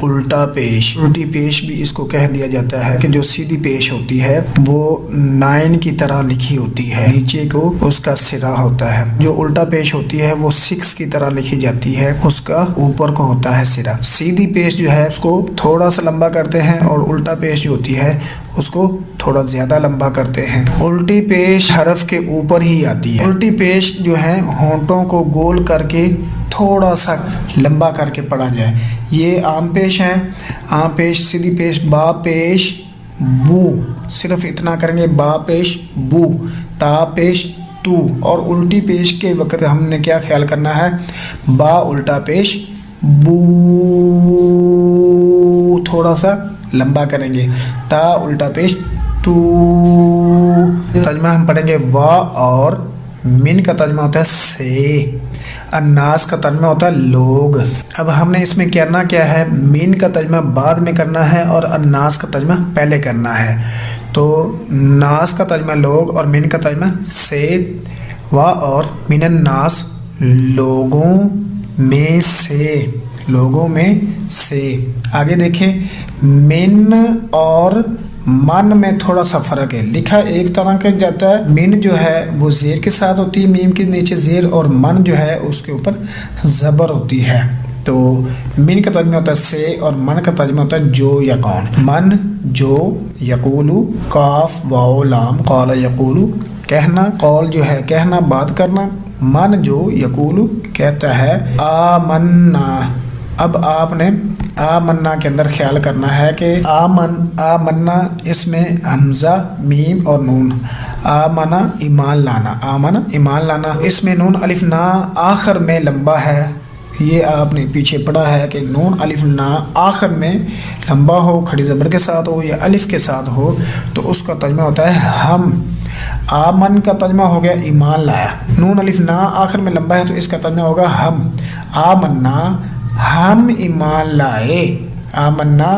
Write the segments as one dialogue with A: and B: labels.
A: الٹا پیش، الٹی پیش بھی اس کو کہہ دیا جاتا ہے کہ جو سیدھی پیش ہوتی ہے وہ 9 کی طرح لکھی ہوتی ہے، نیچے کو اس کا سرا ہوتا ہے۔ جو الٹا پیش ہوتی ہے وہ 6 کی طرح لکھی جاتی ہے، اس کا اوپر کو ہوتا ہے سرا۔ سیدھی پیش جو ہے اس کو تھوڑا سا لمبا کرتے ہیں اور الٹا پیش جو ہوتی ہے اس کو تھوڑا زیادہ لمبا کرتے ہیں۔ الٹی پیش حرف کے اوپر ہی آتی ہے۔ الٹی پیش جو ہے ہونٹوں کو گول کر کے تھوڑا سا لمبا کر کے پڑھا جائے، یہ عام پیش ہے۔ عام پیش، سیدھی پیش با پیش بو، صرف اتنا کریں گے، با پیش بو، تا پیش تو۔ اور الٹی پیش کے وقت ہم نے کیا خیال کرنا ہے، با الٹا پیش بو تھوڑا سا لمبا کریں گے، تا الٹا پیش تو۔ ترجمہ ہم پڑھیں گے، وا اور من کا ترجمہ ہوتا ہے سے، الناس کا ترجمہ ہوتا ہے لوگ۔ اب ہم نے اس میں کرنا کیا ہے، من کا ترجمہ بعد میں کرنا ہے اور الناس کا ترجمہ پہلے کرنا ہے۔ تو ناس کا ترجمہ لوگ اور من کا ترجمہ سے، وا اور من الناس لوگوں میں سے، لوگوں میں سے۔ آگے دیکھیں، من اور من میں تھوڑا سا فرق ہے، لکھا ایک طرح کا جاتا ہے، من جو ہے وہ زیر کے ساتھ ہوتی ہے، میم کے نیچے زیر، اور من جو ہے اس کے اوپر زبر ہوتی ہے۔ تو من کا ترجمہ ہوتا ہے سے اور من کا ترجمہ ہوتا ہے جو یا کون۔ من جو، یقولو کاف واو لام، قال یقولو کہنا، قول جو ہے کہنا بات کرنا، من جو یقولو کہتا ہے، آمنا۔ اب آپ نے آمنا کے اندر خیال کرنا ہے کہ آمنا اس میں حمزہ میم اور نون، آمنا ایمان لانا، آمنا ایمان لانا، اس میں نون الف نا آخر میں لمبا ہے، یہ آپ نے پیچھے پڑھا ہے کہ نون الف نا آخر میں لمبا ہو، کھڑی زبر کے ساتھ ہو یا الف کے ساتھ ہو تو اس کا ترجمہ ہوتا ہے ہم۔ آمن کا ترجمہ ہو گیا ایمان لایا، نون الف نا آخر میں لمبا ہے تو اس کا ترجمہ ہوگا ہم۔ آمنا ہم ایمان لائے، آمنا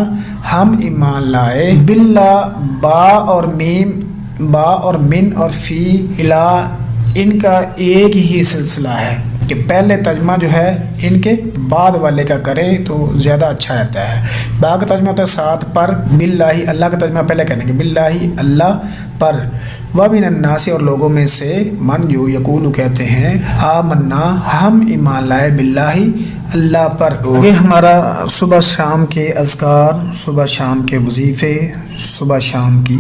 A: ہم ایمان لائے، باللہ با اور میم، با اور من اور فی الا ان کا ایک ہی سلسلہ ہے کہ پہلے ترجمہ جو ہے ان کے بعد والے کا کریں تو زیادہ اچھا رہتا ہے۔ با کا ترجمہ ہوتا ہے ساتھ پر، باللہ اللہ کا ترجمہ پہلے کریں گے، باللہ اللہ پر، ومن الناس اور لوگوں میں سے، من جو یقولو کہتے ہیں، آمنا ہم ایمان لائے، باللہ اللہ پر۔ یہ ہمارا صبح شام کے اذکار، صبح شام کے وظیفے، صبح شام کی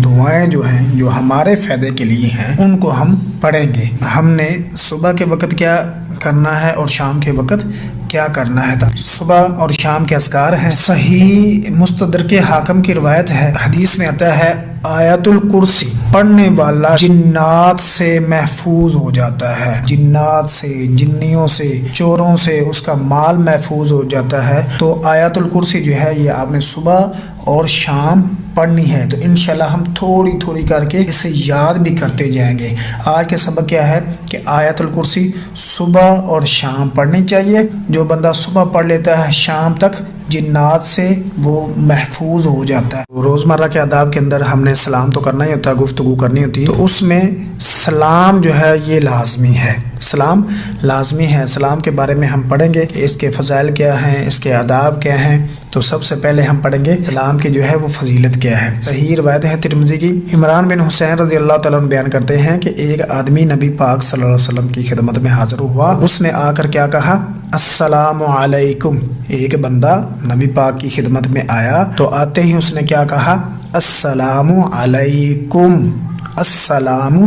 A: دعائیں جو ہیں جو ہمارے فائدے کے لیے ہیں ان کو ہم پڑھیں گے۔ ہم نے صبح کے وقت کیا کرنا ہے اور شام کے وقت کیا کرنا ہے۔ صبح اور شام کے اذکار ہیں، صحیح مستدرک حاکم کی روایت ہے، حدیث میں آتا ہے آیت الکرسی پڑھنے والا جنات سے محفوظ ہو جاتا ہے، جنات سے، جنیوں سے، چوروں سے اس کا مال محفوظ ہو جاتا ہے۔ تو آیت الکرسی جو ہے یہ آپ نے صبح اور شام پڑھنی ہے، تو انشاءاللہ ہم تھوڑی تھوڑی کر کے اسے یاد بھی کرتے جائیں گے۔ آج کا سبق کیا ہے کہ آیت الکرسی صبح اور شام پڑھنی چاہیے، جو بندہ صبح پڑھ لیتا ہے شام تک جنات سے وہ محفوظ ہو جاتا ہے۔ روزمرہ کے آداب کے اندر ہم نے سلام تو کرنا ہی ہوتا ہے، گفتگو کرنی ہوتی ہے، تو اس میں سلام جو ہے یہ لازمی ہے، سلام لازمی ہے۔ سلام کے بارے میں ہم پڑھیں گے کہ اس کے فضائل کیا ہیں، اس کے آداب کیا ہیں۔ تو سب سے پہلے ہم پڑھیں گے سلام کی جو ہے وہ فضیلت کیا ہے۔ صحیح روایت ہے ترمذی کی، عمران بن حسین رضی اللہ تعالیٰ عنہ بیان کرتے ہیں کہ ایک آدمی نبی پاک صلی اللہ علیہ وسلم کی خدمت میں حاضر ہوا، اس نے آ کر کیا کہا، السلام علیکم۔ ایک بندہ نبی پاک کی خدمت میں آیا تو آتے ہی اس نے کیا کہا، السلام علیکم، السلام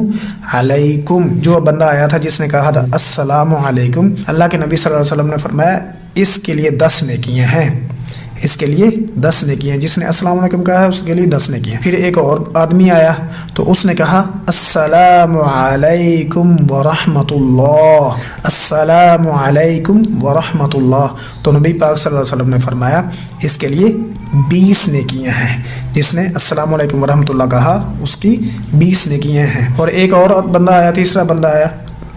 A: علیکم۔ جو بندہ آیا تھا جس نے کہا تھا السلام علیکم، اللہ کے نبی صلی اللہ علیہ وسلم نے فرمایا اس کے لیے 10 نیکیاں ہیں، اس کے لیے 10 نیکیاں، جس نے السلام علیکم کہا ہے اس کے لیے 10 نیکیاں۔ پھر ایک اور آدمی آیا تو اس نے کہا السلام علیکم ورحمۃ اللہ، السلام علیکم ورحمۃ اللہ، تو نبی پاک صلی اللہ علیہ وسلم نے فرمایا اس کے لیے 20 نیکیاں ہیں، جس نے السلام علیکم ورحمۃ اللہ کہا اس کی 20 نیکیاں ہیں۔ اور ایک اور بندہ آیا، تیسرا بندہ آیا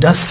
A: 10